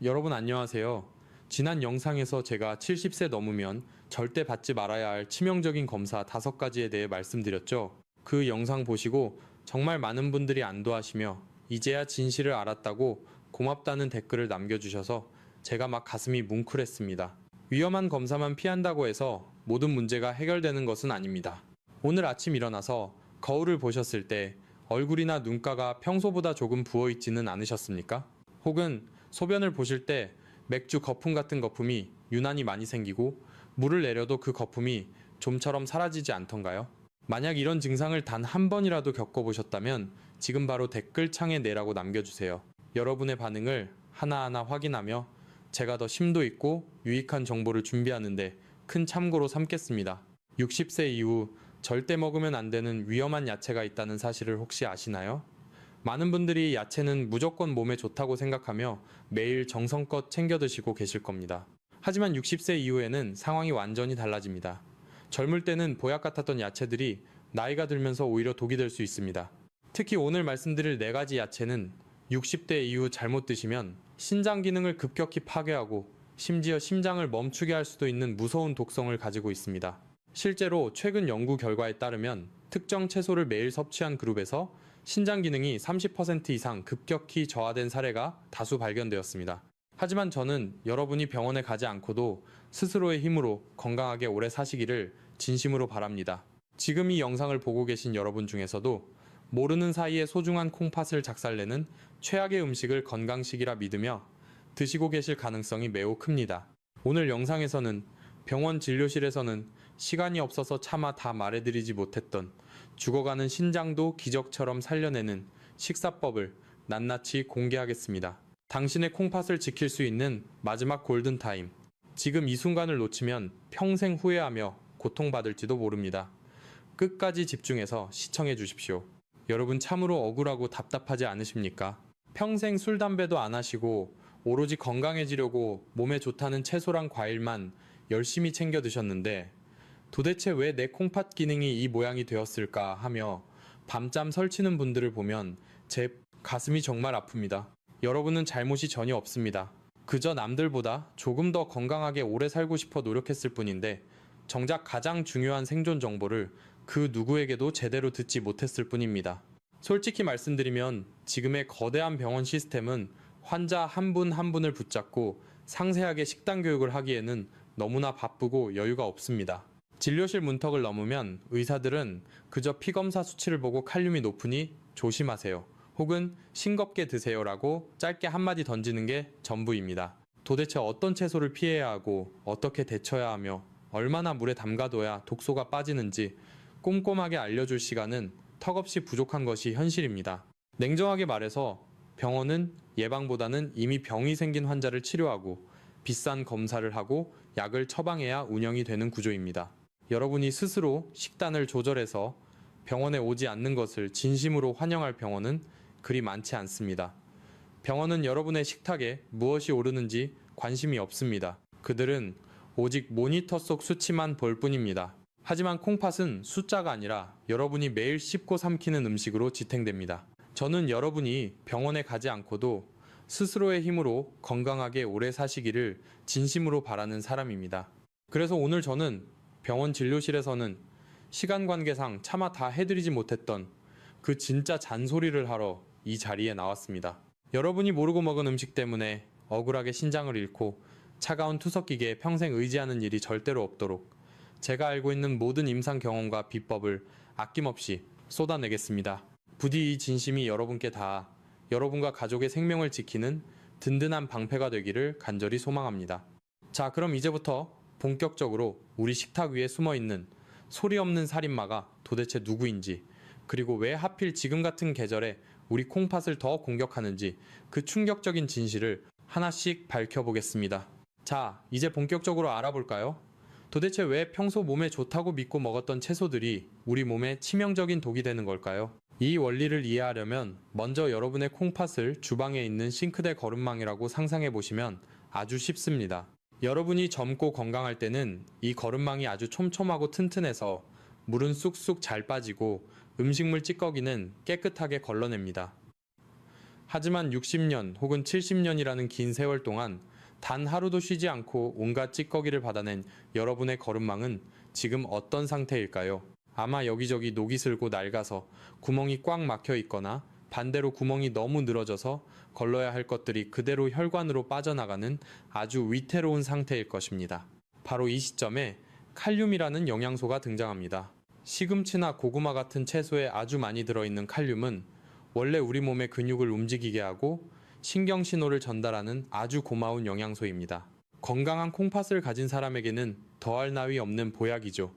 여러분 안녕하세요. 지난 영상에서 제가 70세 넘으면 절대 받지 말아야 할 치명적인 검사 5가지에 대해 말씀드렸죠. 그 영상 보시고 정말 많은 분들이 안도하시며 이제야 진실을 알았다고 고맙다는 댓글을 남겨주셔서 제가 막 가슴이 뭉클했습니다. 위험한 검사만 피한다고 해서 모든 문제가 해결되는 것은 아닙니다. 오늘 아침 일어나서 거울을 보셨을 때 얼굴이나 눈가가 평소보다 조금 부어있지는 않으셨습니까? 혹은 소변을 보실 때 맥주 거품 같은 거품이 유난히 많이 생기고 물을 내려도 그 거품이 좀처럼 사라지지 않던가요? 만약 이런 증상을 단 한 번이라도 겪어보셨다면 지금 바로 댓글창에 내라고 남겨주세요. 여러분의 반응을 하나하나 확인하며 제가 더 심도 있고 유익한 정보를 준비하는데 큰 참고로 삼겠습니다. 60세 이후 절대 먹으면 안 되는 위험한 야채가 있다는 사실을 혹시 아시나요? 많은 분들이 야채는 무조건 몸에 좋다고 생각하며 매일 정성껏 챙겨 드시고 계실 겁니다. 하지만 60세 이후에는 상황이 완전히 달라집니다. 젊을 때는 보약 같았던 야채들이 나이가 들면서 오히려 독이 될 수 있습니다. 특히 오늘 말씀드릴 4가지 야채는 60대 이후 잘못 드시면 신장 기능을 급격히 파괴하고 심지어 심장을 멈추게 할 수도 있는 무서운 독성을 가지고 있습니다. 실제로 최근 연구 결과에 따르면 특정 채소를 매일 섭취한 그룹에서 신장 기능이 30% 이상 급격히 저하된 사례가 다수 발견되었습니다. 하지만 저는 여러분이 병원에 가지 않고도 스스로의 힘으로 건강하게 오래 사시기를 진심으로 바랍니다. 지금 이 영상을 보고 계신 여러분 중에서도 모르는 사이에 소중한 콩팥을 작살내는 최악의 음식을 건강식이라 믿으며 드시고 계실 가능성이 매우 큽니다. 오늘 영상에서는 병원 진료실에서는 시간이 없어서 차마 다 말해드리지 못했던 죽어가는 신장도 기적처럼 살려내는 식사법을 낱낱이 공개하겠습니다. 당신의 콩팥을 지킬 수 있는 마지막 골든타임. 지금 이 순간을 놓치면 평생 후회하며 고통받을지도 모릅니다. 끝까지 집중해서 시청해 주십시오. 여러분 참으로 억울하고 답답하지 않으십니까? 평생 술, 담배도 안 하시고 오로지 건강해지려고 몸에 좋다는 채소랑 과일만 열심히 챙겨 드셨는데 도대체 왜 내 콩팥 기능이 이 모양이 되었을까 하며 밤잠 설치는 분들을 보면 제 가슴이 정말 아픕니다. 여러분은 잘못이 전혀 없습니다. 그저 남들보다 조금 더 건강하게 오래 살고 싶어 노력했을 뿐인데 정작 가장 중요한 생존 정보를 그 누구에게도 제대로 듣지 못했을 뿐입니다. 솔직히 말씀드리면 지금의 거대한 병원 시스템은 환자 한 분 한 분을 붙잡고 상세하게 식단 교육을 하기에는 너무나 바쁘고 여유가 없습니다. 진료실 문턱을 넘으면 의사들은 그저 피검사 수치를 보고 칼륨이 높으니 조심하세요. 혹은 싱겁게 드세요라고 짧게 한마디 던지는 게 전부입니다. 도대체 어떤 채소를 피해야 하고 어떻게 데쳐야 하며 얼마나 물에 담가둬야 독소가 빠지는지 꼼꼼하게 알려줄 시간은 턱없이 부족한 것이 현실입니다. 냉정하게 말해서 병원은 예방보다는 이미 병이 생긴 환자를 치료하고 비싼 검사를 하고 약을 처방해야 운영이 되는 구조입니다. 여러분이 스스로 식단을 조절해서 병원에 오지 않는 것을 진심으로 환영할 병원은 그리 많지 않습니다. 병원은 여러분의 식탁에 무엇이 오르는지 관심이 없습니다. 그들은 오직 모니터 속 수치만 볼 뿐입니다. 하지만 콩팥은 숫자가 아니라 여러분이 매일 씹고 삼키는 음식으로 지탱됩니다. 저는 여러분이 병원에 가지 않고도 스스로의 힘으로 건강하게 오래 사시기를 진심으로 바라는 사람입니다. 그래서 오늘 저는 병원 진료실에서는 시간 관계상 차마 다 해드리지 못했던 그 진짜 잔소리를 하러 이 자리에 나왔습니다. 여러분이 모르고 먹은 음식 때문에 억울하게 신장을 잃고 차가운 투석기계에 평생 의지하는 일이 절대로 없도록 제가 알고 있는 모든 임상 경험과 비법을 아낌없이 쏟아내겠습니다. 부디 이 진심이 여러분께 닿아 여러분과 가족의 생명을 지키는 든든한 방패가 되기를 간절히 소망합니다. 자, 그럼 이제부터 본격적으로 우리 식탁 위에 숨어있는 소리 없는 살인마가 도대체 누구인지, 그리고 왜 하필 지금 같은 계절에 우리 콩팥을 더 공격하는지 그 충격적인 진실을 하나씩 밝혀보겠습니다. 자, 이제 본격적으로 알아볼까요? 도대체 왜 평소 몸에 좋다고 믿고 먹었던 채소들이 우리 몸에 치명적인 독이 되는 걸까요? 이 원리를 이해하려면 먼저 여러분의 콩팥을 주방에 있는 싱크대 거름망이라고 상상해 보시면 아주 쉽습니다. 여러분이 젊고 건강할 때는 이 거름망이 아주 촘촘하고 튼튼해서 물은 쑥쑥 잘 빠지고 음식물 찌꺼기는 깨끗하게 걸러냅니다. 하지만 60년 혹은 70년이라는 긴 세월 동안 단 하루도 쉬지 않고 온갖 찌꺼기를 받아낸 여러분의 거름망은 지금 어떤 상태일까요? 아마 여기저기 녹이 슬고 낡아서 구멍이 꽉 막혀 있거나 반대로 구멍이 너무 늘어져서 걸러야 할 것들이 그대로 혈관으로 빠져나가는 아주 위태로운 상태일 것입니다. 바로 이 시점에 칼륨이라는 영양소가 등장합니다. 시금치나 고구마 같은 채소에 아주 많이 들어있는 칼륨은 원래 우리 몸의 근육을 움직이게 하고 신경신호를 전달하는 아주 고마운 영양소입니다. 건강한 콩팥을 가진 사람에게는 더할 나위 없는 보약이죠.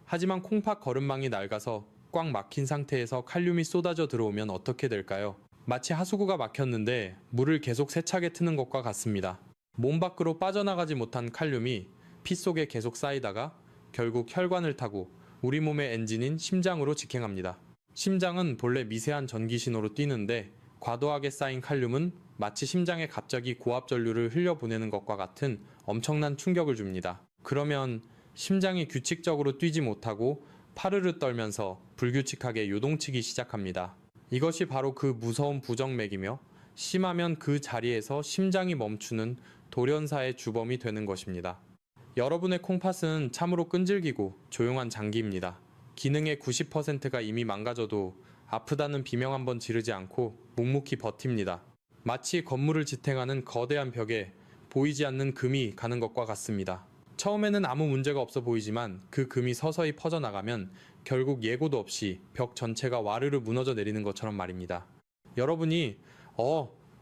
하지만 콩팥 거름망이 낡아서 꽉 막힌 상태에서 칼륨이 쏟아져 들어오면 어떻게 될까요? 마치 하수구가 막혔는데 물을 계속 세차게 트는 것과 같습니다. 몸 밖으로 빠져나가지 못한 칼륨이 피 속에 계속 쌓이다가 결국 혈관을 타고 우리 몸의 엔진인 심장으로 직행합니다. 심장은 본래 미세한 전기 신호로 뛰는데 과도하게 쌓인 칼륨은 마치 심장에 갑자기 고압 전류를 흘려보내는 것과 같은 엄청난 충격을 줍니다. 그러면 심장이 규칙적으로 뛰지 못하고 파르르 떨면서 불규칙하게 요동치기 시작합니다. 이것이 바로 그 무서운 부정맥이며 심하면 그 자리에서 심장이 멈추는 돌연사의 주범이 되는 것입니다. 여러분의 콩팥은 참으로 끈질기고 조용한 장기입니다. 기능의 90%가 이미 망가져도 아프다는 비명 한번 지르지 않고 묵묵히 버팁니다. 마치 건물을 지탱하는 거대한 벽에 보이지 않는 금이 가는 것과 같습니다. 처음에는 아무 문제가 없어 보이지만 그 금이 서서히 퍼져나가면 결국 예고도 없이 벽 전체가 와르르 무너져 내리는 것처럼 말입니다. 여러분이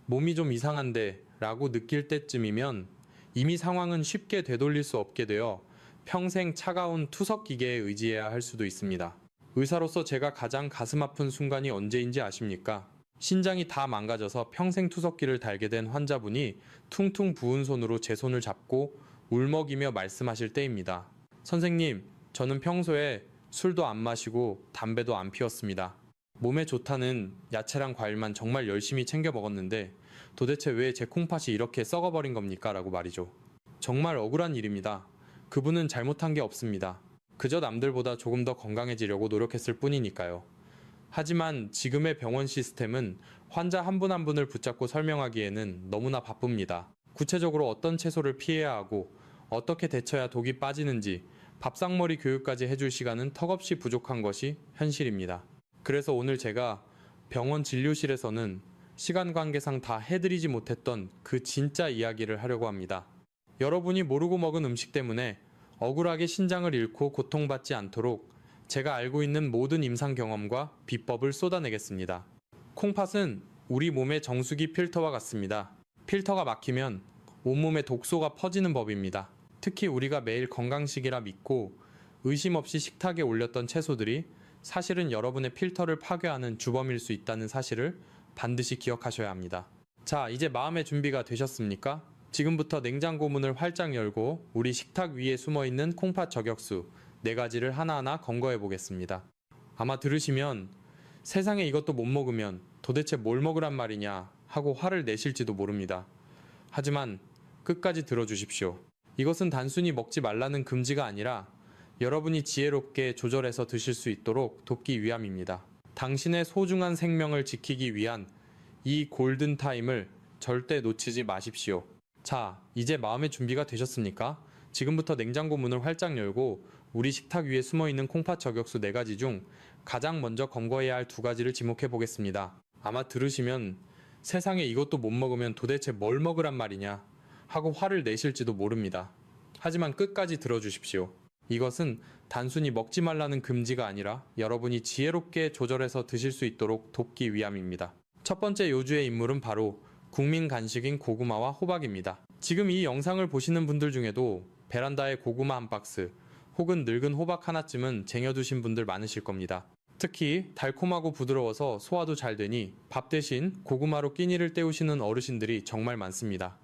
몸이 좀 이상한데 라고 느낄 때쯤이면 이미 상황은 쉽게 되돌릴 수 없게 되어 평생 차가운 투석 기계에 의지해야 할 수도 있습니다. 의사로서 제가 가장 가슴 아픈 순간이 언제인지 아십니까? 신장이 다 망가져서 평생 투석기를 달게 된 환자분이 퉁퉁 부은 손으로 제 손을 잡고 울먹이며 말씀하실 때입니다. 선생님, 저는 평소에 술도 안 마시고 담배도 안 피웠습니다. 몸에 좋다는 야채랑 과일만 정말 열심히 챙겨 먹었는데 도대체 왜 제 콩팥이 이렇게 썩어버린 겁니까? 라고 말이죠. 정말 억울한 일입니다. 그분은 잘못한 게 없습니다. 그저 남들보다 조금 더 건강해지려고 노력했을 뿐이니까요. 하지만 지금의 병원 시스템은 환자 한 분 한 분을 붙잡고 설명하기에는 너무나 바쁩니다. 구체적으로 어떤 채소를 피해야 하고 어떻게 데쳐야 독이 빠지는지 밥상머리 교육까지 해줄 시간은 턱없이 부족한 것이 현실입니다. 그래서 오늘 제가 병원 진료실에서는 시간 관계상 다 해드리지 못했던 그 진짜 이야기를 하려고 합니다. 여러분이 모르고 먹은 음식 때문에 억울하게 신장을 잃고 고통받지 않도록 제가 알고 있는 모든 임상 경험과 비법을 쏟아내겠습니다. 콩팥은 우리 몸의 정수기 필터와 같습니다. 필터가 막히면 온몸에 독소가 퍼지는 법입니다. 특히 우리가 매일 건강식이라 믿고 의심 없이 식탁에 올렸던 채소들이 사실은 여러분의 필터를 파괴하는 주범일 수 있다는 사실을 반드시 기억하셔야 합니다. 자, 이제 마음의 준비가 되셨습니까? 지금부터 냉장고 문을 활짝 열고 우리 식탁 위에 숨어있는 콩팥 저격수 4가지를 하나하나 검거해 보겠습니다. 아마 들으시면 세상에 이것도 못 먹으면 도대체 뭘 먹으란 말이냐 하고 화를 내실지도 모릅니다. 하지만 끝까지 들어주십시오. 이것은 단순히 먹지 말라는 금지가 아니라 여러분이 지혜롭게 조절해서 드실 수 있도록 돕기 위함입니다. 당신의 소중한 생명을 지키기 위한 이 골든타임을 절대 놓치지 마십시오. 자, 이제 마음의 준비가 되셨습니까? 지금부터 냉장고 문을 활짝 열고 우리 식탁 위에 숨어있는 콩팥 저격수 4가지 중 가장 먼저 검거해야 할 2가지를 지목해 보겠습니다. 아마 들으시면 세상에 이것도 못 먹으면 도대체 뭘 먹으란 말이냐 하고 화를 내실지도 모릅니다. 하지만 끝까지 들어주십시오. 이것은 단순히 먹지 말라는 금지가 아니라 여러분이 지혜롭게 조절해서 드실 수 있도록 돕기 위함입니다. 첫 번째 요주의 인물은 바로 국민 간식인 고구마와 호박입니다. 지금 이 영상을 보시는 분들 중에도 베란다에 고구마 한 박스 혹은 늙은 호박 하나쯤은 쟁여두신 분들 많으실 겁니다. 특히 달콤하고 부드러워서 소화도 잘 되니 밥 대신 고구마로 끼니를 때우시는 어르신들이 정말 많습니다.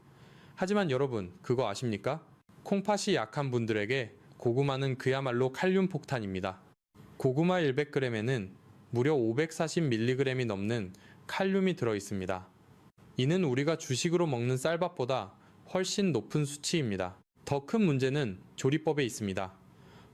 하지만 여러분, 그거 아십니까? 콩팥이 약한 분들에게 고구마는 그야말로 칼륨 폭탄입니다. 고구마 100g에는 무려 540mg이 넘는 칼륨이 들어있습니다. 이는 우리가 주식으로 먹는 쌀밥보다 훨씬 높은 수치입니다. 더 큰 문제는 조리법에 있습니다.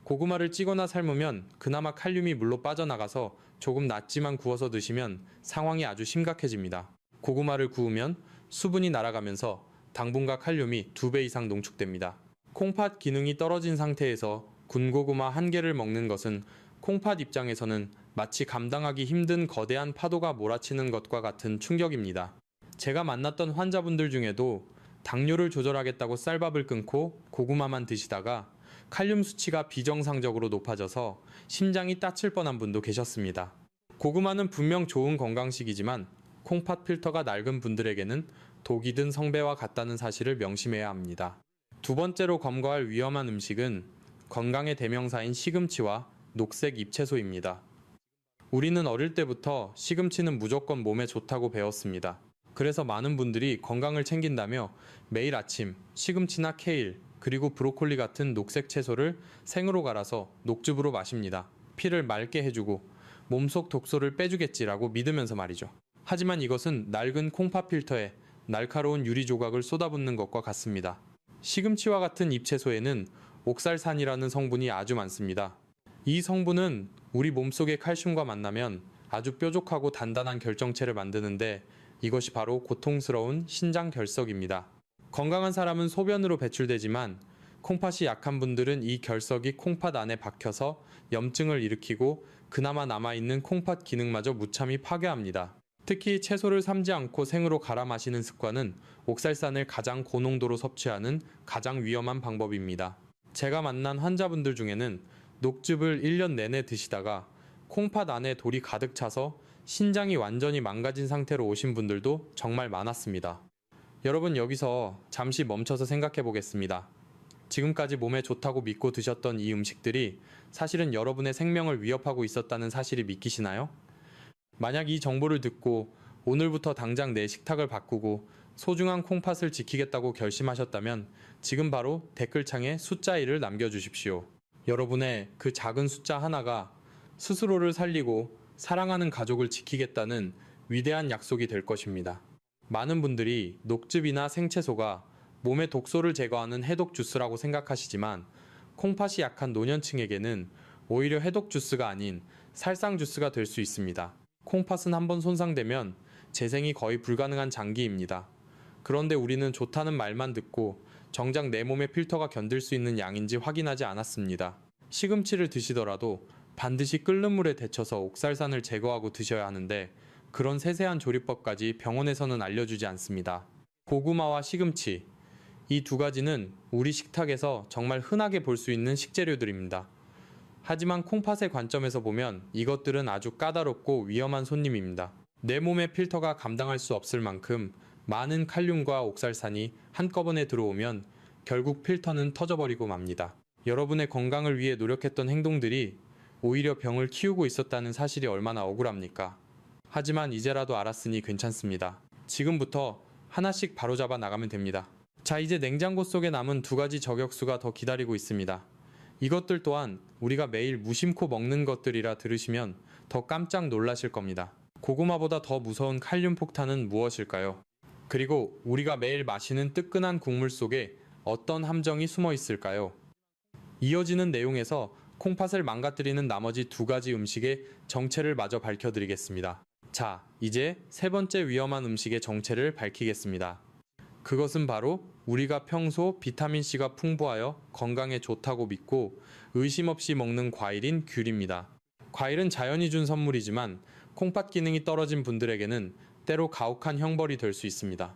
고구마를 찌거나 삶으면 그나마 칼륨이 물로 빠져나가서 조금 낫지만 구워서 드시면 상황이 아주 심각해집니다. 고구마를 구우면 수분이 날아가면서 당분과 칼륨이 2배 이상 농축됩니다. 콩팥 기능이 떨어진 상태에서 군고구마 한 개를 먹는 것은 콩팥 입장에서는 마치 감당하기 힘든 거대한 파도가 몰아치는 것과 같은 충격입니다. 제가 만났던 환자분들 중에도 당뇨를 조절하겠다고 쌀밥을 끊고 고구마만 드시다가 칼륨 수치가 비정상적으로 높아져서 심장이 따칠 뻔한 분도 계셨습니다. 고구마는 분명 좋은 건강식이지만 콩팥 필터가 낡은 분들에게는 독이 든 성배와 같다는 사실을 명심해야 합니다. 두 번째로 검거할 위험한 음식은 건강의 대명사인 시금치와 녹색 잎채소입니다. 우리는 어릴 때부터 시금치는 무조건 몸에 좋다고 배웠습니다. 그래서 많은 분들이 건강을 챙긴다며 매일 아침 시금치나 케일, 그리고 브로콜리 같은 녹색 채소를 생으로 갈아서 녹즙으로 마십니다. 피를 맑게 해주고 몸속 독소를 빼주겠지라고 믿으면서 말이죠. 하지만 이것은 낡은 콩팥 필터에 날카로운 유리 조각을 쏟아붓는 것과 같습니다. 시금치와 같은 잎채소에는 옥살산이라는 성분이 아주 많습니다. 이 성분은 우리 몸속의 칼슘과 만나면 아주 뾰족하고 단단한 결정체를 만드는데 이것이 바로 고통스러운 신장결석입니다. 건강한 사람은 소변으로 배출되지만 콩팥이 약한 분들은 이 결석이 콩팥 안에 박혀서 염증을 일으키고 그나마 남아있는 콩팥 기능마저 무참히 파괴합니다. 특히 채소를 삶지 않고 생으로 갈아 마시는 습관은 옥살산을 가장 고농도로 섭취하는 가장 위험한 방법입니다. 제가 만난 환자분들 중에는 녹즙을 1년 내내 드시다가 콩팥 안에 돌이 가득 차서 신장이 완전히 망가진 상태로 오신 분들도 정말 많았습니다. 여러분, 여기서 잠시 멈춰서 생각해 보겠습니다. 지금까지 몸에 좋다고 믿고 드셨던 이 음식들이 사실은 여러분의 생명을 위협하고 있었다는 사실이 믿기시나요? 만약 이 정보를 듣고 오늘부터 당장 내 식탁을 바꾸고 소중한 콩팥을 지키겠다고 결심하셨다면 지금 바로 댓글창에 숫자 1을 남겨주십시오. 여러분의 그 작은 숫자 하나가 스스로를 살리고 사랑하는 가족을 지키겠다는 위대한 약속이 될 것입니다. 많은 분들이 녹즙이나 생채소가 몸의 독소를 제거하는 해독 주스라고 생각하시지만 콩팥이 약한 노년층에게는 오히려 해독 주스가 아닌 살상 주스가 될 수 있습니다. 콩팥은 한번 손상되면 재생이 거의 불가능한 장기입니다. 그런데 우리는 좋다는 말만 듣고 정작 내 몸의 필터가 견딜 수 있는 양인지 확인하지 않았습니다. 시금치를 드시더라도 반드시 끓는 물에 데쳐서 옥살산을 제거하고 드셔야 하는데 그런 세세한 조리법까지 병원에서는 알려주지 않습니다. 고구마와 시금치, 이 두 가지는 우리 식탁에서 정말 흔하게 볼 수 있는 식재료들입니다. 하지만 콩팥의 관점에서 보면 이것들은 아주 까다롭고 위험한 손님입니다. 내 몸의 필터가 감당할 수 없을 만큼 많은 칼륨과 옥살산이 한꺼번에 들어오면 결국 필터는 터져버리고 맙니다. 여러분의 건강을 위해 노력했던 행동들이 오히려 병을 키우고 있었다는 사실이 얼마나 억울합니까? 하지만 이제라도 알았으니 괜찮습니다. 지금부터 하나씩 바로잡아 나가면 됩니다. 자, 이제 냉장고 속에 남은 두 가지 저격수가 더 기다리고 있습니다. 이것들 또한 우리가 매일 무심코 먹는 것들이라 들으시면 더 깜짝 놀라실 겁니다. 고구마보다 더 무서운 칼륨 폭탄은 무엇일까요? 그리고 우리가 매일 마시는 뜨끈한 국물 속에 어떤 함정이 숨어 있을까요? 이어지는 내용에서 콩팥을 망가뜨리는 나머지 두 가지 음식의 정체를 마저 밝혀드리겠습니다. 자, 이제 세 번째 위험한 음식의 정체를 밝히겠습니다. 그것은 바로 우리가 평소 비타민C가 풍부하여 건강에 좋다고 믿고 의심 없이 먹는 과일인 귤입니다. 과일은 자연이 준 선물이지만 콩팥 기능이 떨어진 분들에게는 때로 가혹한 형벌이 될 수 있습니다.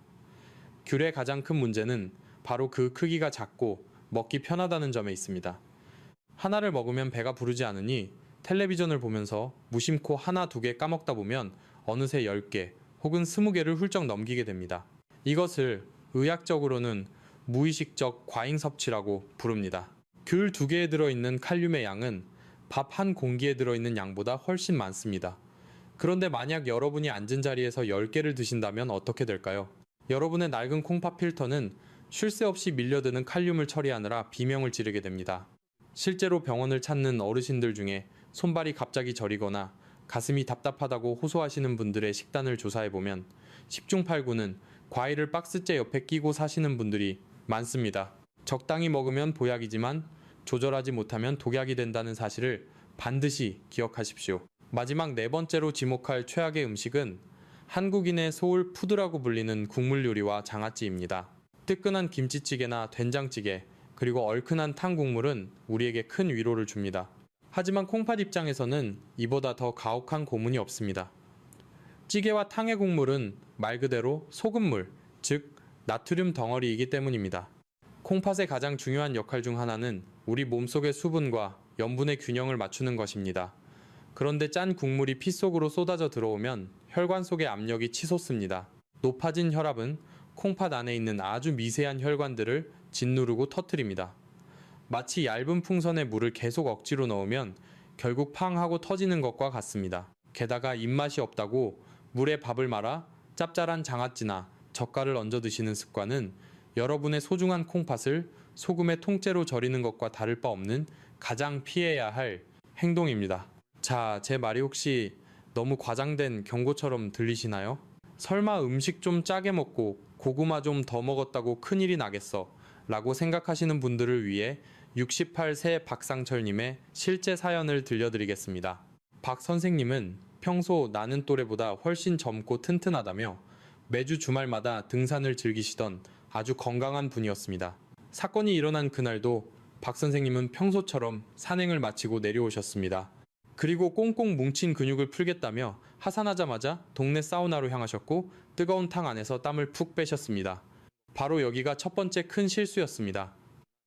귤의 가장 큰 문제는 바로 그 크기가 작고 먹기 편하다는 점에 있습니다. 하나를 먹으면 배가 부르지 않으니 텔레비전을 보면서 무심코 하나 두 개 까먹다 보면 어느새 10개 혹은 20개를 훌쩍 넘기게 됩니다. 이것을 의학적으로는 무의식적 과잉 섭취라고 부릅니다. 귤 2개에 들어있는 칼륨의 양은 밥 한 공기에 들어있는 양보다 훨씬 많습니다. 그런데 만약 여러분이 앉은 자리에서 10개를 드신다면 어떻게 될까요? 여러분의 낡은 콩팥 필터는 쉴 새 없이 밀려드는 칼륨을 처리하느라 비명을 지르게 됩니다. 실제로 병원을 찾는 어르신들 중에 손발이 갑자기 저리거나 가슴이 답답하다고 호소하시는 분들의 식단을 조사해보면 10중 8구는 과일을 박스째 옆에 끼고 사시는 분들이 많습니다. 적당히 먹으면 보약이지만 조절하지 못하면 독약이 된다는 사실을 반드시 기억하십시오. 마지막 네 번째로 지목할 최악의 음식은 한국인의 소울 푸드라고 불리는 국물 요리와 장아찌입니다. 뜨끈한 김치찌개나 된장찌개, 그리고 얼큰한 탕 국물은 우리에게 큰 위로를 줍니다. 하지만 콩팥 입장에서는 이보다 더 가혹한 고문이 없습니다. 찌개와 탕의 국물은 말 그대로 소금물, 즉 나트륨 덩어리이기 때문입니다. 콩팥의 가장 중요한 역할 중 하나는 우리 몸속의 수분과 염분의 균형을 맞추는 것입니다. 그런데 짠 국물이 피 속으로 쏟아져 들어오면 혈관 속의 압력이 치솟습니다. 높아진 혈압은 콩팥 안에 있는 아주 미세한 혈관들을 짓누르고 터뜨립니다. 마치 얇은 풍선에 물을 계속 억지로 넣으면 결국 팡 하고 터지는 것과 같습니다. 게다가 입맛이 없다고 물에 밥을 말아 짭짤한 장아찌나 젓갈을 얹어 드시는 습관은 여러분의 소중한 콩팥을 소금의 통째로 절이는 것과 다를 바 없는 가장 피해야 할 행동입니다. 자, 제 말이 혹시 너무 과장된 경고처럼 들리시나요? 설마 음식 좀 짜게 먹고 고구마 좀 더 먹었다고 큰일이 나겠어 라고 생각하시는 분들을 위해 68세 박상철님의 실제 사연을 들려드리겠습니다. 박 선생님은 평소 나는 또래보다 훨씬 젊고 튼튼하다며 매주 주말마다 등산을 즐기시던 아주 건강한 분이었습니다. 사건이 일어난 그날도 박 선생님은 평소처럼 산행을 마치고 내려오셨습니다. 그리고 꽁꽁 뭉친 근육을 풀겠다며 하산하자마자 동네 사우나로 향하셨고 뜨거운 탕 안에서 땀을 푹 빼셨습니다. 바로 여기가 첫 번째 큰 실수였습니다.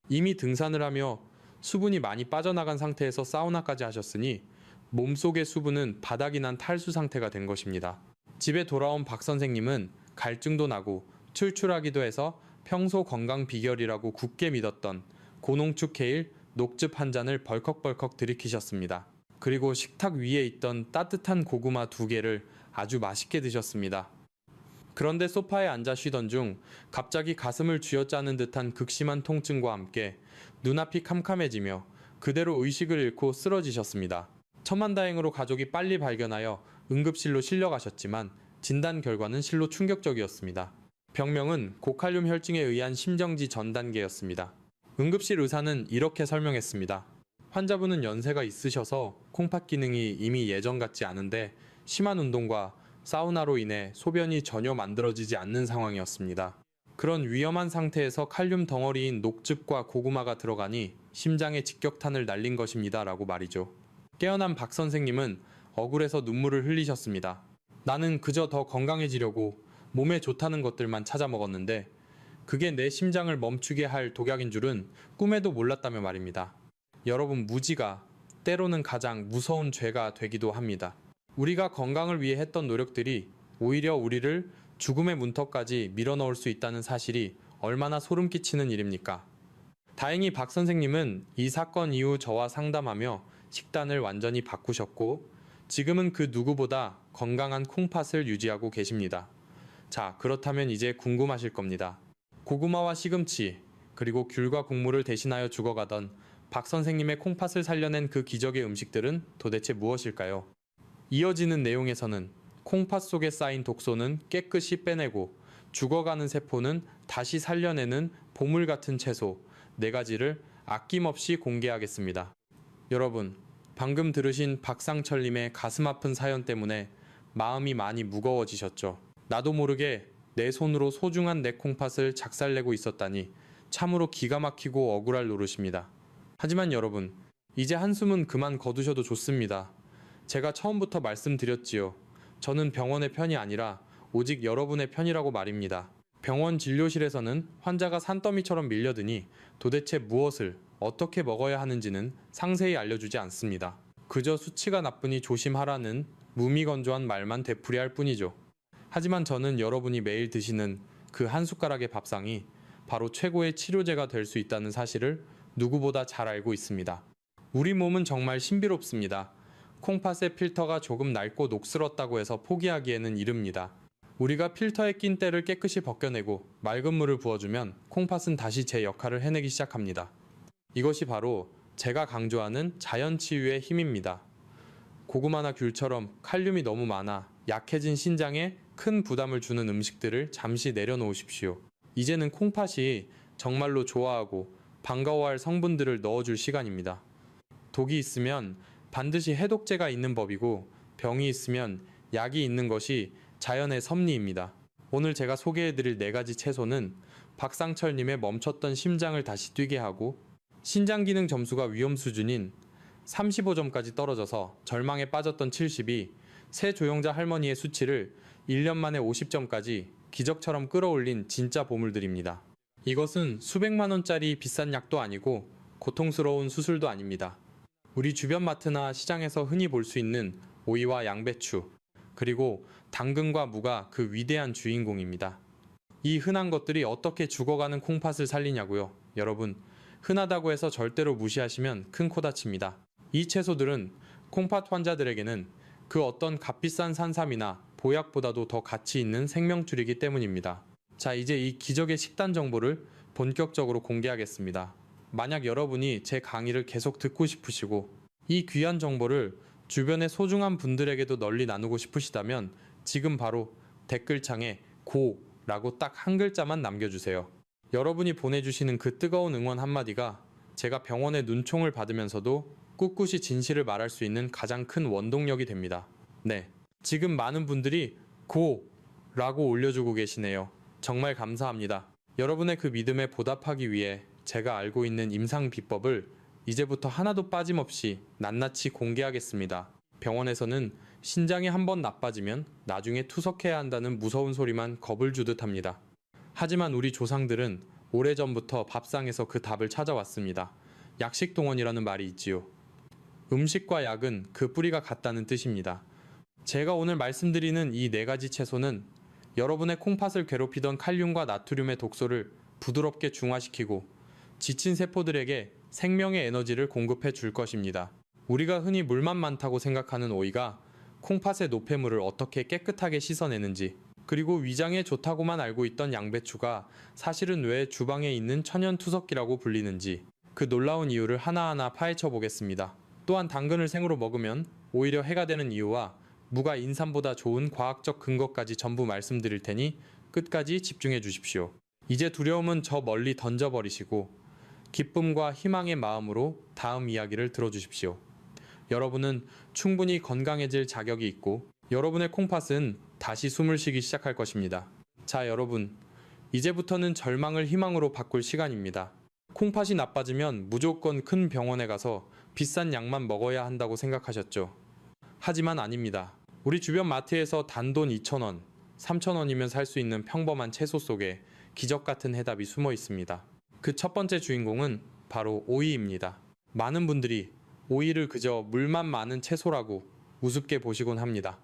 이미 등산을 하며 수분이 많이 빠져나간 상태에서 사우나까지 하셨으니 몸속의 수분은 바닥이 난 탈수 상태가 된 것입니다. 집에 돌아온 박 선생님은 갈증도 나고 출출하기도 해서 평소 건강 비결이라고 굳게 믿었던 고농축 케일 녹즙 한 잔을 벌컥벌컥 들이키셨습니다. 그리고 식탁 위에 있던 따뜻한 고구마 2개를 아주 맛있게 드셨습니다. 그런데 소파에 앉아 쉬던 중 갑자기 가슴을 쥐어짜는 듯한 극심한 통증과 함께 눈앞이 캄캄해지며 그대로 의식을 잃고 쓰러지셨습니다. 천만다행으로 가족이 빨리 발견하여 응급실로 실려가셨지만 진단 결과는 실로 충격적이었습니다. 병명은 고칼륨 혈증에 의한 심정지 전 단계였습니다. 응급실 의사는 이렇게 설명했습니다. 환자분은 연세가 있으셔서 콩팥 기능이 이미 예전 같지 않은데 심한 운동과 사우나로 인해 소변이 전혀 만들어지지 않는 상황이었습니다. 그런 위험한 상태에서 칼륨 덩어리인 녹즙과 고구마가 들어가니 심장에 직격탄을 날린 것입니다. 라고 말이죠. 깨어난 박 선생님은 억울해서 눈물을 흘리셨습니다. 나는 그저 더 건강해지려고 몸에 좋다는 것들만 찾아 먹었는데 그게 내 심장을 멈추게 할 독약인 줄은 꿈에도 몰랐다며 말입니다. 여러분, 무지가 때로는 가장 무서운 죄가 되기도 합니다. 우리가 건강을 위해 했던 노력들이 오히려 우리를 죽음의 문턱까지 밀어넣을 수 있다는 사실이 얼마나 소름 끼치는 일입니까? 다행히 박 선생님은 이 사건 이후 저와 상담하며 식단을 완전히 바꾸셨고 지금은 그 누구보다 건강한 콩팥을 유지하고 계십니다. 자, 그렇다면 이제 궁금하실 겁니다. 고구마와 시금치, 그리고 귤과 국물을 대신하여 죽어가던 박 선생님의 콩팥을 살려낸 그 기적의 음식들은 도대체 무엇일까요? 이어지는 내용에서는 콩팥 속에 쌓인 독소는 깨끗이 빼내고 죽어가는 세포는 다시 살려내는 보물 같은 채소 4가지를 아낌없이 공개하겠습니다. 여러분, 방금 들으신 박상철님의 가슴 아픈 사연 때문에 마음이 많이 무거워지셨죠? 나도 모르게 내 손으로 소중한 내 콩팥을 작살내고 있었다니 참으로 기가 막히고 억울할 노릇입니다. 하지만 여러분, 이제 한숨은 그만 거두셔도 좋습니다. 제가 처음부터 말씀드렸지요. 저는 병원의 편이 아니라 오직 여러분의 편이라고 말입니다. 병원 진료실에서는 환자가 산더미처럼 밀려드니 도대체 무엇을 어떻게 먹어야 하는지는 상세히 알려주지 않습니다. 그저 수치가 나쁘니 조심하라는 무미건조한 말만 되풀이할 뿐이죠. 하지만 저는 여러분이 매일 드시는 그 한 숟가락의 밥상이 바로 최고의 치료제가 될 수 있다는 사실을 누구보다 잘 알고 있습니다. 우리 몸은 정말 신비롭습니다. 콩팥의 필터가 조금 낡고 녹슬었다고 해서 포기하기에는 이릅니다. 우리가 필터에 낀 때를 깨끗이 벗겨내고 맑은 물을 부어주면 콩팥은 다시 제 역할을 해내기 시작합니다. 이것이 바로 제가 강조하는 자연치유의 힘입니다. 고구마나 귤처럼 칼륨이 너무 많아 약해진 신장에 큰 부담을 주는 음식들을 잠시 내려놓으십시오. 이제는 콩팥이 정말로 좋아하고 반가워할 성분들을 넣어줄 시간입니다. 독이 있으면 반드시 해독제가 있는 법이고 병이 있으면 약이 있는 것이 자연의 섭리입니다. 오늘 제가 소개해드릴 4가지 채소는 박상철님의 멈췄던 심장을 다시 뛰게 하고 신장 기능 점수가 위험 수준인 35점까지 떨어져서 절망에 빠졌던 70이 새 조영자 할머니의 수치를 1년 만에 50점까지 기적처럼 끌어올린 진짜 보물들입니다. 이것은 수백만 원짜리 비싼 약도 아니고 고통스러운 수술도 아닙니다. 우리 주변 마트나 시장에서 흔히 볼 수 있는 오이와 양배추, 그리고 당근과 무가 그 위대한 주인공입니다. 이 흔한 것들이 어떻게 죽어가는 콩팥을 살리냐고요? 여러분, 흔하다고 해서 절대로 무시하시면 큰 코 다칩니다. 이 채소들은 콩팥 환자들에게는 그 어떤 값비싼 산삼이나 보약보다도 더 가치 있는 생명줄이기 때문입니다. 자, 이제 이 기적의 식단 정보를 본격적으로 공개하겠습니다. 만약 여러분이 제 강의를 계속 듣고 싶으시고 이 귀한 정보를 주변의 소중한 분들에게도 널리 나누고 싶으시다면 지금 바로 댓글창에 고라고 딱 한 글자만 남겨주세요. 여러분이 보내주시는 그 뜨거운 응원 한마디가 제가 병원의 눈총을 받으면서도 꿋꿋이 진실을 말할 수 있는 가장 큰 원동력이 됩니다. 네, 지금 많은 분들이 고라고 올려주고 계시네요. 정말 감사합니다. 여러분의 그 믿음에 보답하기 위해 제가 알고 있는 임상 비법을 이제부터 하나도 빠짐없이 낱낱이 공개하겠습니다. 병원에서는 신장이 한번 나빠지면 나중에 투석해야 한다는 무서운 소리만 겁을 주듯 합니다. 하지만 우리 조상들은 오래전부터 밥상에서 그 답을 찾아왔습니다. 약식동원이라는 말이 있지요. 음식과 약은 그 뿌리가 같다는 뜻입니다. 제가 오늘 말씀드리는 이 4가지 채소는 여러분의 콩팥을 괴롭히던 칼륨과 나트륨의 독소를 부드럽게 중화시키고 지친 세포들에게 생명의 에너지를 공급해 줄 것입니다. 우리가 흔히 물만 많다고 생각하는 오이가 콩팥의 노폐물을 어떻게 깨끗하게 씻어내는지, 그리고 위장에 좋다고만 알고 있던 양배추가 사실은 왜 주방에 있는 천연투석기라고 불리는지 그 놀라운 이유를 하나하나 파헤쳐 보겠습니다. 또한 당근을 생으로 먹으면 오히려 해가 되는 이유와 무가 인삼보다 좋은 과학적 근거까지 전부 말씀드릴 테니 끝까지 집중해 주십시오. 이제 두려움은 저 멀리 던져버리시고 기쁨과 희망의 마음으로 다음 이야기를 들어주십시오. 여러분은 충분히 건강해질 자격이 있고 여러분의 콩팥은 다시 숨을 쉬기 시작할 것입니다. 자, 여러분, 이제부터는 절망을 희망으로 바꿀 시간입니다. 콩팥이 나빠지면 무조건 큰 병원에 가서 비싼 약만 먹어야 한다고 생각하셨죠? 하지만 아닙니다. 우리 주변 마트에서 단돈 2,000원, 3,000원이면 살 수 있는 평범한 채소 속에 기적 같은 해답이 숨어 있습니다. 그 첫 번째 주인공은 바로 오이입니다. 많은 분들이 오이를 그저 물만 많은 채소라고 우습게 보시곤 합니다.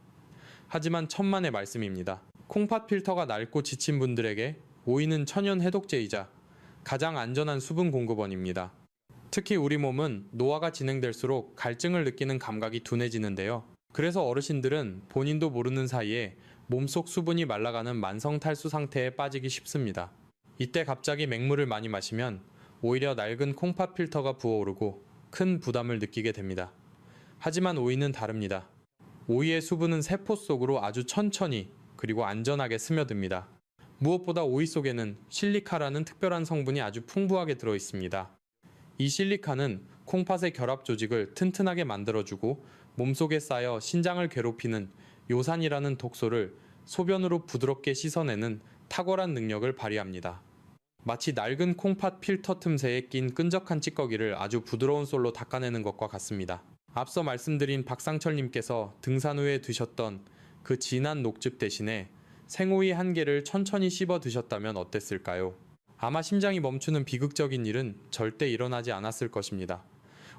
하지만 천만의 말씀입니다. 콩팥 필터가 낡고 지친 분들에게 오이는 천연 해독제이자 가장 안전한 수분 공급원입니다. 특히 우리 몸은 노화가 진행될수록 갈증을 느끼는 감각이 둔해지는데요. 그래서 어르신들은 본인도 모르는 사이에 몸속 수분이 말라가는 만성 탈수 상태에 빠지기 쉽습니다. 이때 갑자기 맹물을 많이 마시면 오히려 낡은 콩팥 필터가 부어오르고 큰 부담을 느끼게 됩니다. 하지만 오이는 다릅니다. 오이의 수분은 세포 속으로 아주 천천히 그리고 안전하게 스며듭니다. 무엇보다 오이 속에는 실리카라는 특별한 성분이 아주 풍부하게 들어 있습니다. 이 실리카는 콩팥의 결합 조직을 튼튼하게 만들어주고 몸속에 쌓여 신장을 괴롭히는 요산이라는 독소를 소변으로 부드럽게 씻어내는 탁월한 능력을 발휘합니다. 마치 낡은 콩팥 필터 틈새에 낀 끈적한 찌꺼기를 아주 부드러운 솔로 닦아내는 것과 같습니다. 앞서 말씀드린 박상철님께서 등산 후에 드셨던 그 진한 녹즙 대신에 생오이 한 개를 천천히 씹어 드셨다면 어땠을까요? 아마 심장이 멈추는 비극적인 일은 절대 일어나지 않았을 것입니다.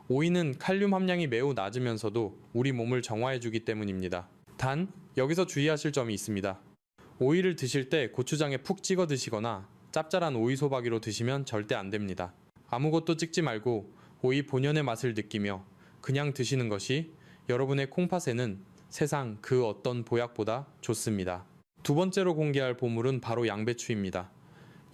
오이는 칼륨 함량이 매우 낮으면서도 우리 몸을 정화해주기 때문입니다. 단, 여기서 주의하실 점이 있습니다. 오이를 드실 때 고추장에 푹 찍어 드시거나 짭짤한 오이 소박이로 드시면 절대 안 됩니다. 아무것도 찍지 말고 오이 본연의 맛을 느끼며 그냥 드시는 것이 여러분의 콩팥에는 세상 그 어떤 보약보다 좋습니다. 두 번째로 공개할 보물은 바로 양배추입니다.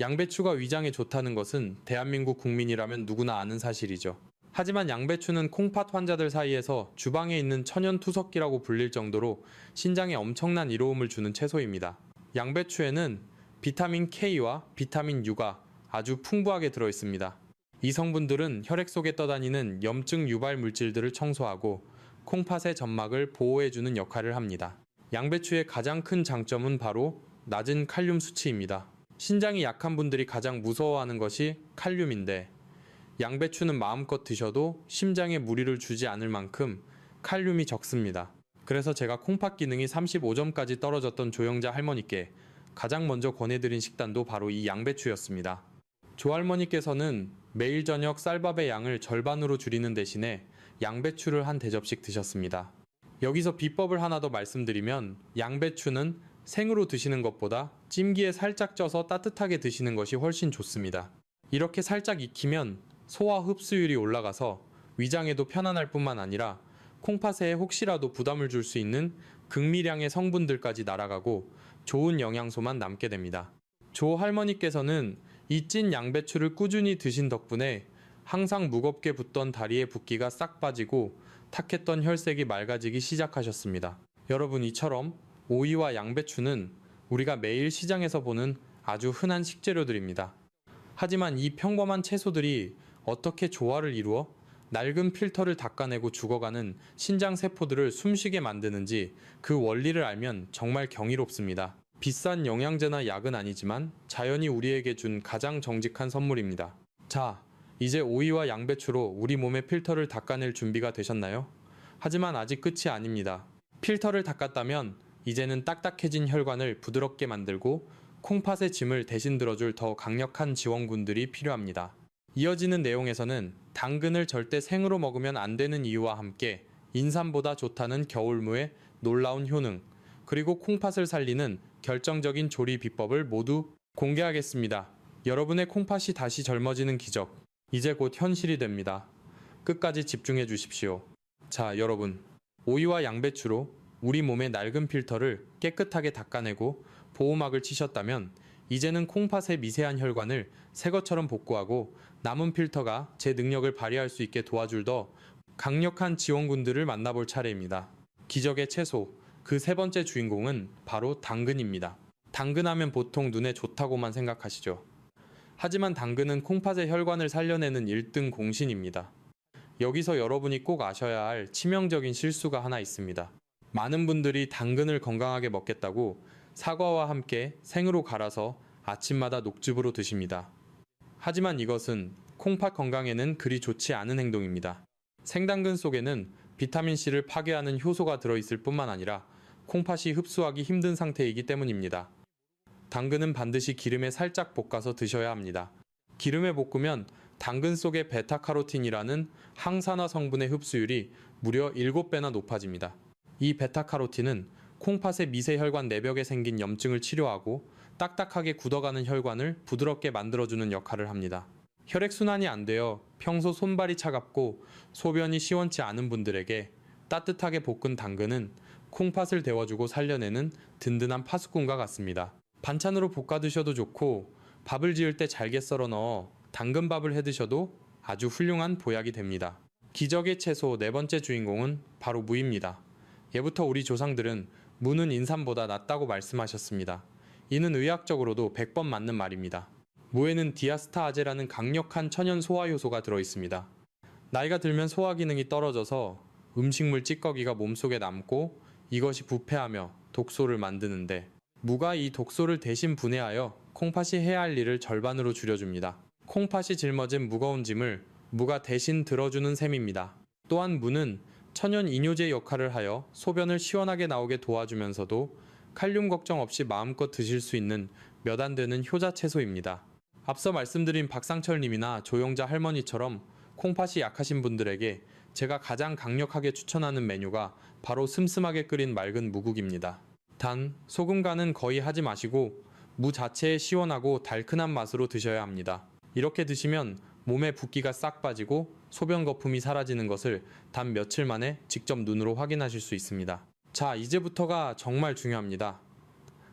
양배추가 위장에 좋다는 것은 대한민국 국민이라면 누구나 아는 사실이죠. 하지만 양배추는 콩팥 환자들 사이에서 주방에 있는 천연 투석기라고 불릴 정도로 신장에 엄청난 이로움을 주는 채소입니다. 양배추에는 비타민 K와 비타민 U가 아주 풍부하게 들어 있습니다. 이 성분들은 혈액 속에 떠다니는 염증 유발 물질들을 청소하고 콩팥의 점막을 보호해주는 역할을 합니다. 양배추의 가장 큰 장점은 바로 낮은 칼륨 수치입니다. 신장이 약한 분들이 가장 무서워하는 것이 칼륨인데, 양배추는 마음껏 드셔도 심장에 무리를 주지 않을 만큼 칼륨이 적습니다. 그래서 제가 콩팥 기능이 35점까지 떨어졌던 조영자 할머니께 가장 먼저 권해드린 식단도 바로 이 양배추였습니다. 조 할머니께서는 매일 저녁 쌀밥의 양을 절반으로 줄이는 대신에 양배추를 한 대접씩 드셨습니다. 여기서 비법을 하나 더 말씀드리면, 양배추는 생으로 드시는 것보다 찜기에 살짝 쪄서 따뜻하게 드시는 것이 훨씬 좋습니다. 이렇게 살짝 익히면 소화 흡수율이 올라가서 위장에도 편안할 뿐만 아니라 콩팥에 혹시라도 부담을 줄 수 있는 극미량의 성분들까지 날아가고 좋은 영양소만 남게 됩니다. 조 할머니께서는 이 찐 양배추를 꾸준히 드신 덕분에 항상 무겁게 붙던 다리의 붓기가 싹 빠지고 탁했던 혈색이 맑아지기 시작하셨습니다. 여러분, 이처럼 오이와 양배추는 우리가 매일 시장에서 보는 아주 흔한 식재료들입니다. 하지만 이 평범한 채소들이 어떻게 조화를 이루어 낡은 필터를 닦아내고 죽어가는 신장 세포들을 숨쉬게 만드는지, 그 원리를 알면 정말 경이롭습니다. 비싼 영양제나 약은 아니지만 자연이 우리에게 준 가장 정직한 선물입니다. 자, 이제 오이와 양배추로 우리 몸의 필터를 닦아낼 준비가 되셨나요? 하지만 아직 끝이 아닙니다. 필터를 닦았다면 이제는 딱딱해진 혈관을 부드럽게 만들고 콩팥의 짐을 대신 들어줄 더 강력한 지원군들이 필요합니다. 이어지는 내용에서는 당근을 절대 생으로 먹으면 안 되는 이유와 함께 인삼보다 좋다는 겨울무의 놀라운 효능, 그리고 콩팥을 살리는 결정적인 조리 비법을 모두 공개하겠습니다. 여러분의 콩팥이 다시 젊어지는 기적, 이제 곧 현실이 됩니다. 끝까지 집중해 주십시오. 자, 여러분, 오이와 양배추로 우리 몸의 낡은 필터를 깨끗하게 닦아내고 보호막을 치셨다면, 이제는 콩팥의 미세한 혈관을 새 것처럼 복구하고 남은 필터가 제 능력을 발휘할 수 있게 도와줄 더 강력한 지원군들을 만나볼 차례입니다. 기적의 채소, 그 세 번째 주인공은 바로 당근입니다. 당근하면 보통 눈에 좋다고만 생각하시죠. 하지만 당근은 콩팥의 혈관을 살려내는 1등 공신입니다. 여기서 여러분이 꼭 아셔야 할 치명적인 실수가 하나 있습니다. 많은 분들이 당근을 건강하게 먹겠다고 사과와 함께 생으로 갈아서 아침마다 녹즙으로 드십니다. 하지만 이것은 콩팥 건강에는 그리 좋지 않은 행동입니다. 생당근 속에는 비타민C를 파괴하는 효소가 들어있을 뿐만 아니라 콩팥이 흡수하기 힘든 상태이기 때문입니다. 당근은 반드시 기름에 살짝 볶아서 드셔야 합니다. 기름에 볶으면 당근 속의 베타카로틴이라는 항산화 성분의 흡수율이 무려 7배나 높아집니다. 이 베타카로틴은 콩팥의 미세혈관 내벽에 생긴 염증을 치료하고 딱딱하게 굳어가는 혈관을 부드럽게 만들어주는 역할을 합니다. 혈액순환이 안 되어 평소 손발이 차갑고 소변이 시원치 않은 분들에게 따뜻하게 볶은 당근은 콩팥을 데워주고 살려내는 든든한 파수꾼과 같습니다. 반찬으로 볶아 드셔도 좋고, 밥을 지을 때 잘게 썰어 넣어 당근밥을 해 드셔도 아주 훌륭한 보약이 됩니다. 기적의 채소 네 번째 주인공은 바로 무입니다. 예부터 우리 조상들은 무는 인삼보다 낫다고 말씀하셨습니다. 이는 의학적으로도 100번 맞는 말입니다. 무에는 디아스타아제라는 강력한 천연 소화 효소가 들어있습니다. 나이가 들면 소화 기능이 떨어져서 음식물 찌꺼기가 몸속에 남고 이것이 부패하며 독소를 만드는데, 무가 이 독소를 대신 분해하여 콩팥이 해야 할 일을 절반으로 줄여줍니다. 콩팥이 짊어진 무거운 짐을 무가 대신 들어주는 셈입니다. 또한 무는 천연 이뇨제 역할을 하여 소변을 시원하게 나오게 도와주면서도 칼륨 걱정 없이 마음껏 드실 수 있는 몇 안 되는 효자 채소입니다. 앞서 말씀드린 박상철님이나 조영자 할머니처럼 콩팥이 약하신 분들에게 제가 가장 강력하게 추천하는 메뉴가 바로 슴슴하게 끓인 맑은 무국입니다. 단, 소금 간은 거의 하지 마시고 무 자체의 시원하고 달큰한 맛으로 드셔야 합니다. 이렇게 드시면 몸에 붓기가 싹 빠지고 소변 거품이 사라지는 것을 단 며칠 만에 직접 눈으로 확인하실 수 있습니다. 자, 이제부터가 정말 중요합니다.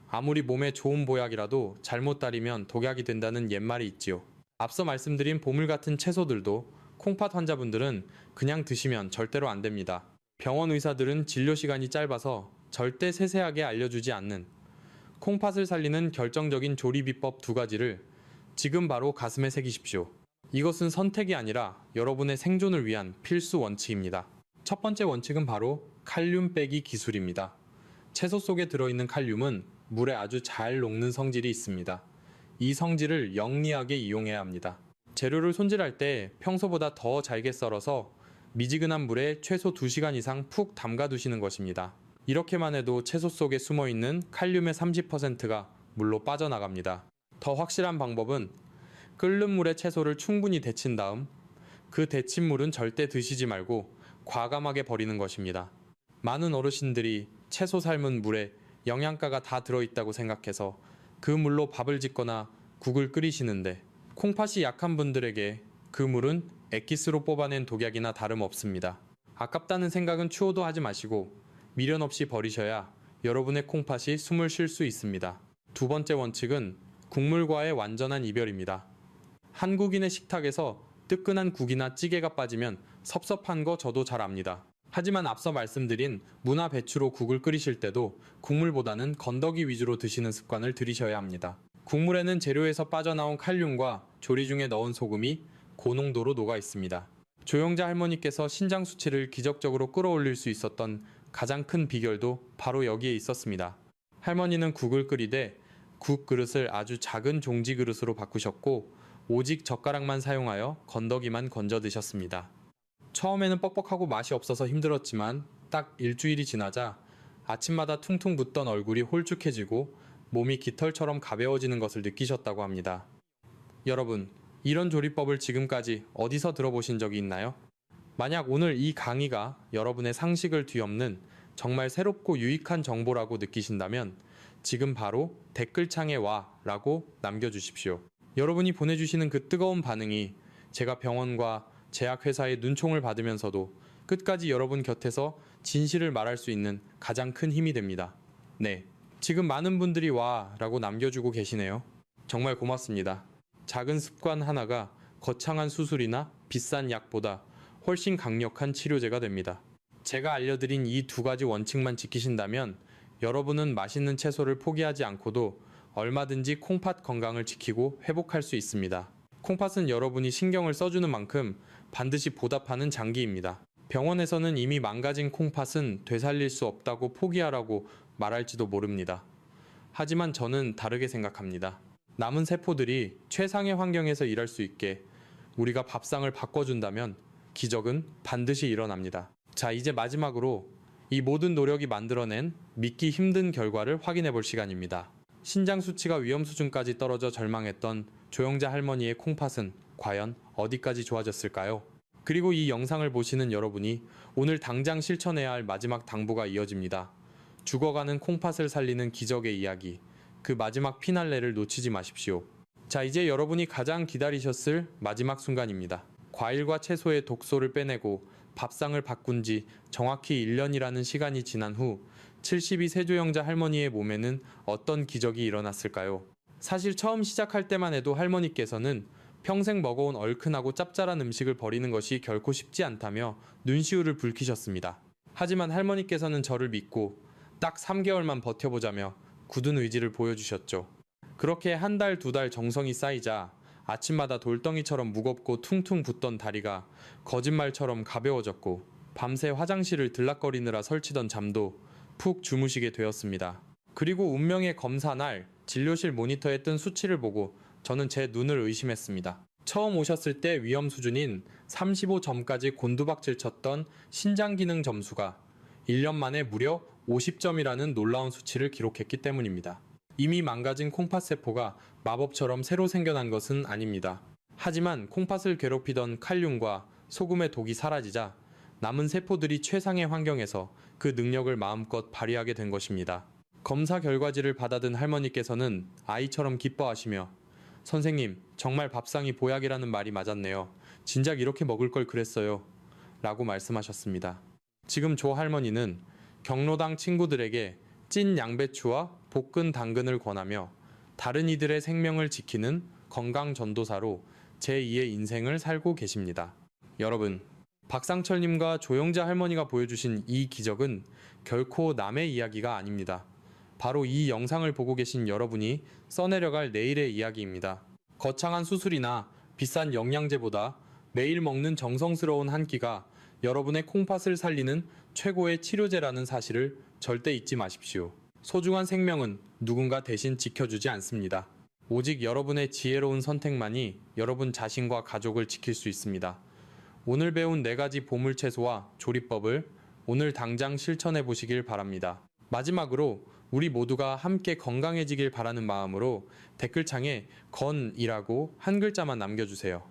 아무리 몸에 좋은 보약이라도 잘못 따르면 독약이 된다는 옛말이 있지요. 앞서 말씀드린 보물 같은 채소들도 콩팥 환자분들은 그냥 드시면 절대로 안 됩니다. 병원 의사들은 진료 시간이 짧아서 절대 세세하게 알려주지 않는 콩팥을 살리는 결정적인 조리 비법 2가지를 지금 바로 가슴에 새기십시오. 이것은 선택이 아니라 여러분의 생존을 위한 필수 원칙입니다. 첫 번째 원칙은 바로 칼륨 빼기 기술입니다. 채소 속에 들어있는 칼륨은 물에 아주 잘 녹는 성질이 있습니다. 이 성질을 영리하게 이용해야 합니다. 재료를 손질할 때 평소보다 더 잘게 썰어서 미지근한 물에 최소 2시간 이상 푹 담가 두시는 것입니다. 이렇게만 해도 채소 속에 숨어 있는 칼륨의 30%가 물로 빠져나갑니다. 더 확실한 방법은 끓는 물에 채소를 충분히 데친 다음 그 데친 물은 절대 드시지 말고 과감하게 버리는 것입니다. 많은 어르신들이 채소 삶은 물에 영양가가 다 들어있다고 생각해서 그 물로 밥을 짓거나 국을 끓이시는데 콩팥이 약한 분들에게 그 물은 엑기스로 뽑아낸 독약이나 다름없습니다. 아깝다는 생각은 추호도 하지 마시고 미련 없이 버리셔야 여러분의 콩팥이 숨을 쉴 수 있습니다. 두 번째 원칙은 국물과의 완전한 이별입니다. 한국인의 식탁에서 뜨끈한 국이나 찌개가 빠지면 섭섭한 거 저도 잘 압니다. 하지만 앞서 말씀드린 무나 배추로 국을 끓이실 때도 국물보다는 건더기 위주로 드시는 습관을 들이셔야 합니다. 국물에는 재료에서 빠져나온 칼륨과 조리 중에 넣은 소금이 고농도로 녹아 있습니다. 조영자 할머니께서 신장 수치를 기적적으로 끌어올릴 수 있었던 가장 큰 비결도 바로 여기에 있었습니다. 할머니는 국을 끓이되 국 그릇을 아주 작은 종지 그릇으로 바꾸셨고 오직 젓가락만 사용하여 건더기만 건져 드셨습니다. 처음에는 뻑뻑하고 맛이 없어서 힘들었지만 딱 일주일이 지나자 아침마다 퉁퉁 붓던 얼굴이 홀쭉해지고 몸이 깃털처럼 가벼워지는 것을 느끼셨다고 합니다. 여러분, 이런 조리법을 지금까지 어디서 들어보신 적이 있나요? 만약 오늘 이 강의가 여러분의 상식을 뒤엎는 정말 새롭고 유익한 정보라고 느끼신다면 지금 바로 댓글창에 와 라고 남겨주십시오. 여러분이 보내주시는 그 뜨거운 반응이 제가 병원과 제약회사의 눈총을 받으면서도 끝까지 여러분 곁에서 진실을 말할 수 있는 가장 큰 힘이 됩니다. 네, 지금 많은 분들이 와 라고 남겨주고 계시네요. 정말 고맙습니다. 작은 습관 하나가 거창한 수술이나 비싼 약보다 훨씬 강력한 치료제가 됩니다. 제가 알려드린 이 두 가지 원칙만 지키신다면 여러분은 맛있는 채소를 포기하지 않고도 얼마든지 콩팥 건강을 지키고 회복할 수 있습니다. 콩팥은 여러분이 신경을 써주는 만큼 반드시 보답하는 장기입니다. 병원에서는 이미 망가진 콩팥은 되살릴 수 없다고 포기하라고 말할지도 모릅니다. 하지만 저는 다르게 생각합니다. 남은 세포들이 최상의 환경에서 일할 수 있게 우리가 밥상을 바꿔준다면 기적은 반드시 일어납니다. 자, 이제 마지막으로 이 모든 노력이 만들어낸 믿기 힘든 결과를 확인해 볼 시간입니다. 신장 수치가 위험 수준까지 떨어져 절망했던 조영자 할머니의 콩팥은 과연 어디까지 좋아졌을까요? 그리고 이 영상을 보시는 여러분이 오늘 당장 실천해야 할 마지막 당부가 이어집니다. 죽어가는 콩팥을 살리는 기적의 이야기, 그 마지막 피날레를 놓치지 마십시오. 자, 이제 여러분이 가장 기다리셨을 마지막 순간입니다. 과일과 채소의 독소를 빼내고 밥상을 바꾼 지 정확히 1년이라는 시간이 지난 후 72세 조영자 할머니의 몸에는 어떤 기적이 일어났을까요? 사실 처음 시작할 때만 해도 할머니께서는 평생 먹어온 얼큰하고 짭짤한 음식을 버리는 것이 결코 쉽지 않다며 눈시울을 붉히셨습니다. 하지만 할머니께서는 저를 믿고 딱 3개월만 버텨보자며 굳은 의지를 보여주셨죠. 그렇게 한 달, 2달 정성이 쌓이자 아침마다 돌덩이처럼 무겁고 퉁퉁 붓던 다리가 거짓말처럼 가벼워졌고 밤새 화장실을 들락거리느라 설치던 잠도 푹 주무시게 되었습니다. 그리고 운명의 검사 날 진료실 모니터에 뜬 수치를 보고 저는 제 눈을 의심했습니다. 처음 오셨을 때 위험 수준인 35점까지 곤두박질 쳤던 신장 기능 점수가 1년 만에 무려 50점이라는 놀라운 수치를 기록했기 때문입니다. 이미 망가진 콩팥 세포가 마법처럼 새로 생겨난 것은 아닙니다. 하지만 콩팥을 괴롭히던 칼륨과 소금의 독이 사라지자 남은 세포들이 최상의 환경에서 그 능력을 마음껏 발휘하게 된 것입니다. 검사 결과지를 받아든 할머니께서는 아이처럼 기뻐하시며 선생님, 정말 밥상이 보약이라는 말이 맞았네요. 진작 이렇게 먹을 걸 그랬어요. 라고 말씀하셨습니다. 지금 조 할머니는 경로당 친구들에게 찐 양배추와 볶은 당근을 권하며 다른 이들의 생명을 지키는 건강 전도사로 제2의 인생을 살고 계십니다. 여러분, 박상철님과 조영자 할머니가 보여주신 이 기적은 결코 남의 이야기가 아닙니다. 바로 이 영상을 보고 계신 여러분이 써내려갈 내일의 이야기입니다. 거창한 수술이나 비싼 영양제보다 매일 먹는 정성스러운 한 끼가 여러분의 콩팥을 살리는 최고의 치료제라는 사실을 절대 잊지 마십시오. 소중한 생명은 누군가 대신 지켜주지 않습니다. 오직 여러분의 지혜로운 선택만이 여러분 자신과 가족을 지킬 수 있습니다. 오늘 배운 4가지 보물채소와 조리법을 오늘 당장 실천해 보시길 바랍니다. 마지막으로 우리 모두가 함께 건강해지길 바라는 마음으로 댓글창에 건이라고 한 글자만 남겨주세요.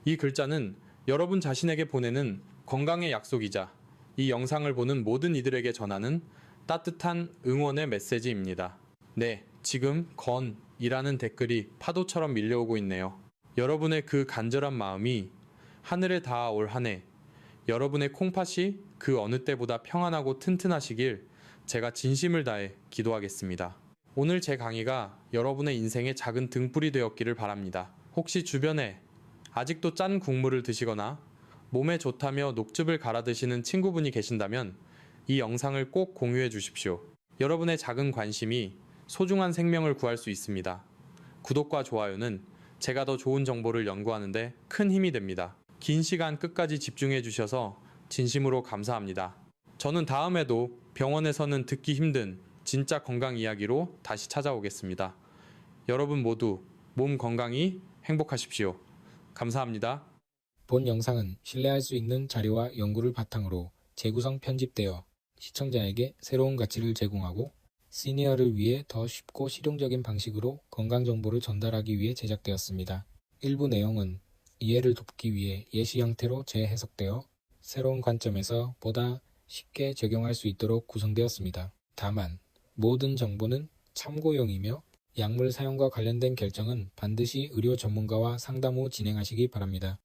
이 글자는 여러분 자신에게 보내는 건강의 약속이자 이 영상을 보는 모든 이들에게 전하는 따뜻한 응원의 메시지입니다. 네, 지금 건이라는 댓글이 파도처럼 밀려오고 있네요. 여러분의 그 간절한 마음이 하늘에 닿아올 한 해, 여러분의 콩팥이 그 어느 때보다 평안하고 튼튼하시길 제가 진심을 다해 기도하겠습니다. 오늘 제 강의가 여러분의 인생의 작은 등불이 되었기를 바랍니다. 혹시 주변에 아직도 짠 국물을 드시거나 몸에 좋다며 녹즙을 갈아 드시는 친구분이 계신다면 이 영상을 꼭 공유해 주십시오. 여러분의 작은 관심이 소중한 생명을 구할 수 있습니다. 구독과 좋아요는 제가 더 좋은 정보를 연구하는데 큰 힘이 됩니다. 긴 시간 끝까지 집중해 주셔서 진심으로 감사합니다. 저는 다음에도 병원에서는 듣기 힘든 진짜 건강 이야기로 다시 찾아오겠습니다. 여러분 모두 몸 건강히 행복하십시오. 감사합니다. 본 영상은 신뢰할 수 있는 자료와 연구를 바탕으로 재구성 편집되어 시청자에게 새로운 가치를 제공하고 시니어를 위해 더 쉽고 실용적인 방식으로 건강 정보를 전달하기 위해 제작되었습니다. 일부 내용은 이해를 돕기 위해 예시 형태로 재해석되어 새로운 관점에서 보다 쉽게 적용할 수 있도록 구성되었습니다. 다만 모든 정보는 참고용이며 약물 사용과 관련된 결정은 반드시 의료 전문가와 상담 후 진행하시기 바랍니다.